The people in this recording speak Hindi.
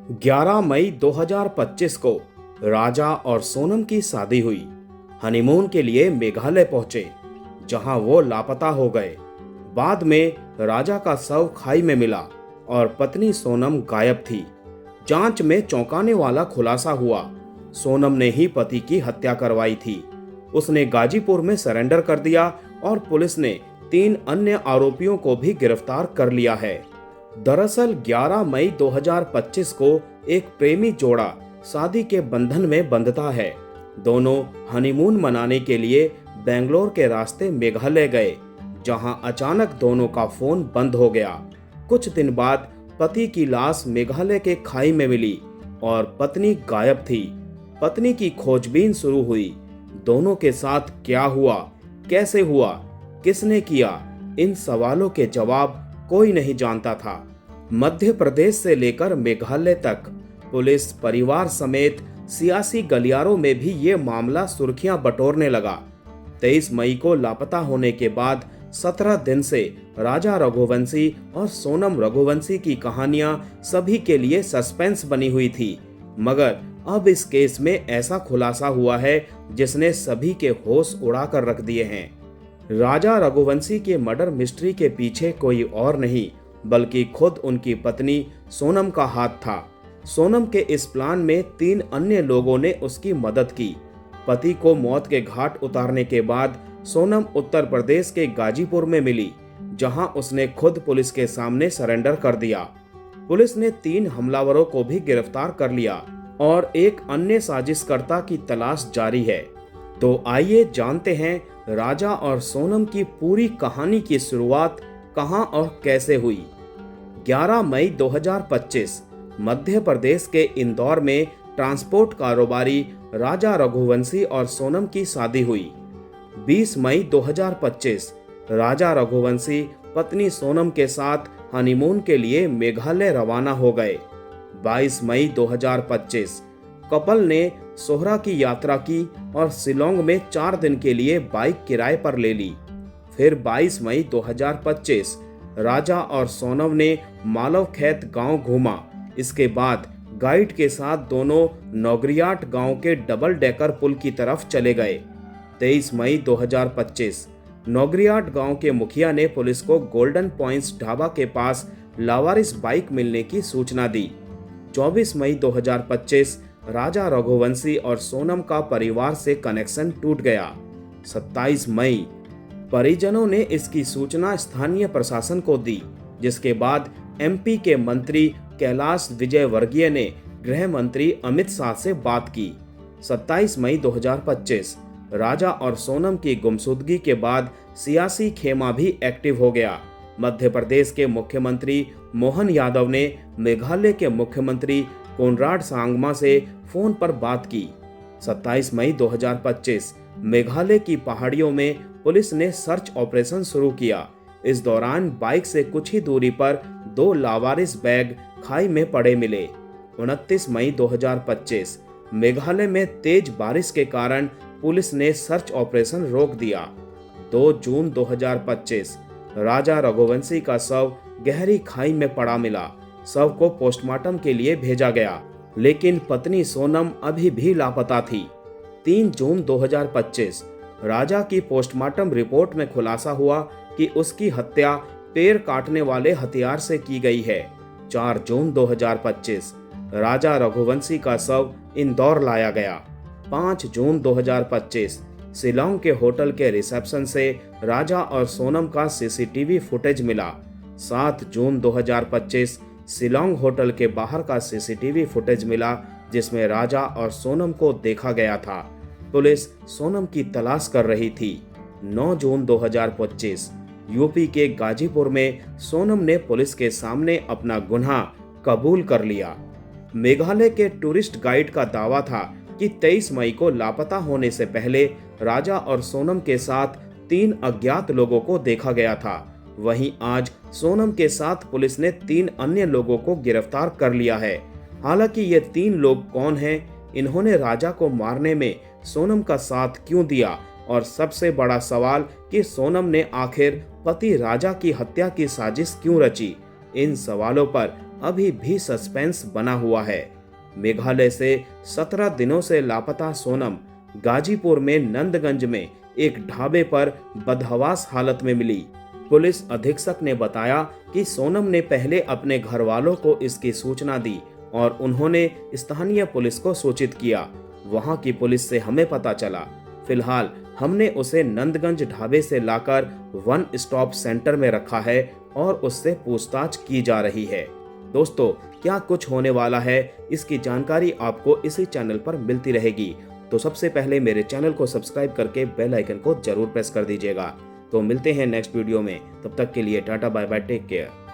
11 मई 2025 को राजा और सोनम की शादी हुई। हनीमून के लिए मेघालय पहुंचे, जहां वो लापता हो गए। बाद में राजा का शव खाई में मिला और पत्नी सोनम गायब थी। जांच में चौंकाने वाला खुलासा हुआ। सोनम ने ही पति की हत्या करवाई थी। उसने गाजीपुर में सरेंडर कर दिया और पुलिस ने 3 अन्य आरोपियों को भी गिरफ्तार कर लिया है। दरअसल 11 मई 2025 को एक प्रेमी जोड़ा शादी के बंधन में बंधता है। दोनों हनीमून मनाने के लिए बेंगलोर के रास्ते मेघालय गए, जहां अचानक दोनों का फोन बंद हो गया। कुछ दिन बाद पति की लाश मेघालय के खाई में मिली और पत्नी गायब थी। पत्नी की खोजबीन शुरू हुई। दोनों के साथ क्या हुआ, कैसे हुआ, किसने किया, इन सवालों के जवाब कोई नहीं जानता था। मध्य प्रदेश से लेकर मेघालय तक पुलिस परिवार समेत सियासी गलियारों में भी ये मामला सुर्खियां बटोरने लगा। 23 मई को लापता होने के बाद 17 दिन से राजा रघुवंशी और सोनम रघुवंशी की कहानियां सभी के लिए सस्पेंस बनी हुई थी। मगर अब इस केस में ऐसा खुलासा हुआ है जिसने सभी के होश उड़ा कर रख दिए हैं। राजा रघुवंशी के मर्डर मिस्ट्री के पीछे कोई और नहीं बल्कि खुद उनकी पत्नी सोनम का हाथ था। सोनम के इस प्लान में 3 अन्य लोगों ने उसकी मदद की। पति को मौत के घाट उतारने के बाद सोनम उत्तर प्रदेश के गाजीपुर में मिली, जहां उसने खुद पुलिस के सामने सरेंडर कर दिया। पुलिस ने 3 हमलावरों को भी गिरफ्तार कर लिया और एक अन्य साजिशकर्ता की तलाश जारी है। तो आइए जानते हैं राजा और सोनम की पूरी कहानी की शुरुआत कहां और कैसे हुई। 11 मई 2025 मध्य प्रदेश के इंदौर में ट्रांसपोर्ट कारोबारी राजा रघुवंशी और सोनम की शादी हुई। 20 मई 2025 राजा रघुवंशी पत्नी सोनम के साथ हनीमून के लिए मेघालय रवाना हो गए। 22 मई 2025 कपल ने सोहरा की यात्रा की और शिलोंग में 4 दिन के लिए बाइक किराए पर ले ली। फिर 22 मई 2025 राजा और सोनम ने मालव खेत गांव घूमा। इसके बाद गाइड के साथ दोनों नौगरियाट गांव के डबल डेकर पुल की तरफ चले गए। 23 मई 2025 नौगरियाट गांव के मुखिया ने पुलिस को गोल्डन पॉइंट्स ढाबा के पास लावारिस बाइक मिलने की सूचना दी। 24 मई 2025 राजा रघुवंशी और सोनम का परिवार से कनेक्शन टूट गया। 27 मई परिजनों ने इसकी सूचना स्थानीय प्रशासन को दी, जिसके बाद एमपी के मंत्री कैलाश विजयवर्गीय ने गृह मंत्री अमित शाह से बात की। 27 मई 2025 राजा और सोनम की गुमशुदगी के बाद सियासी खेमा भी एक्टिव हो गया। मध्य प्रदेश के मुख्यमंत्री मोहन यादव ने मेघालय के मुख्यमंत्री कोनराड सांगमा से फोन पर बात की। 27 मई 2025 मेघालय की पहाड़ियों में पुलिस ने सर्च ऑपरेशन शुरू किया। इस दौरान बाइक से कुछ ही दूरी पर 2 लावारिस बैग खाई में पड़े मिले। 29 मई 2025 मेघालय में तेज बारिश के कारण पुलिस ने सर्च ऑपरेशन रोक दिया। 2 जून 2025 राजा रघुवंशी का शव गहरी खाई में पड़ा मिला। शव को पोस्टमार्टम के लिए भेजा गया, लेकिन पत्नी सोनम अभी भी लापता थी। 3 जून 2025 राजा की पोस्टमार्टम रिपोर्ट में खुलासा हुआ कि उसकी हत्या पैर काटने वाले हथियार से की गई है। 4 जून 2025 राजा रघुवंशी का शव इंदौर लाया गया। 5 जून 2025 शिलोंग के होटल के रिसेप्शन से राजा और सोनम का सीसीटीवी फुटेज मिला। 7 जून 2025 शिलोंग होटल के बाहर का सीसीटीवी फुटेज मिला, जिसमें राजा और सोनम को देखा गया था। पुलिस सोनम की तलाश कर रही थी। 9 जून 2025 यूपी के गाजीपुर में सोनम ने पुलिस के सामने अपना गुनाह कबूल कर लिया। मेघालय के टूरिस्ट गाइड का दावा था कि 23 मई को लापता होने से पहले राजा और सोनम के साथ 3 अज्ञात लोगों को देखा गया था। वहीं आज सोनम के साथ पुलिस ने 3 अन्य लोगों को गिरफ्तार कर लिया है। हालांकि ये 3 लोग कौन हैं, इन्होंने राजा को मारने में सोनम का साथ क्यों दिया, और सबसे बड़ा सवाल कि सोनम ने आखिर पति राजा की हत्या की साजिश क्यों रची, इन सवालों पर अभी भी सस्पेंस बना हुआ है। मेघालय से 17 दिनों से लापता सोनम गाजीपुर में नंदगंज में एक ढाबे पर बदहवास हालत में मिली। पुलिस अधीक्षक ने बताया कि सोनम ने पहले अपने घर वालों को इसकी सूचना दी और उन्होंने स्थानीय पुलिस को सूचित किया। वहां की पुलिस से हमें पता चला। फिलहाल हमने उसे नंदगंज ढाबे से लाकर वन स्टॉप सेंटर में रखा है और उससे पूछताछ की जा रही है। दोस्तों, क्या कुछ होने वाला है, इसकी जानकारी आपको इसी चैनल पर मिलती रहेगी। तो सबसे पहले मेरे चैनल को सब्सक्राइब करके बेल आइकन को जरूर प्रेस कर दीजिएगा। तो मिलते हैं नेक्स्ट वीडियो में, तब तक के लिए ta ta bye bye, take care.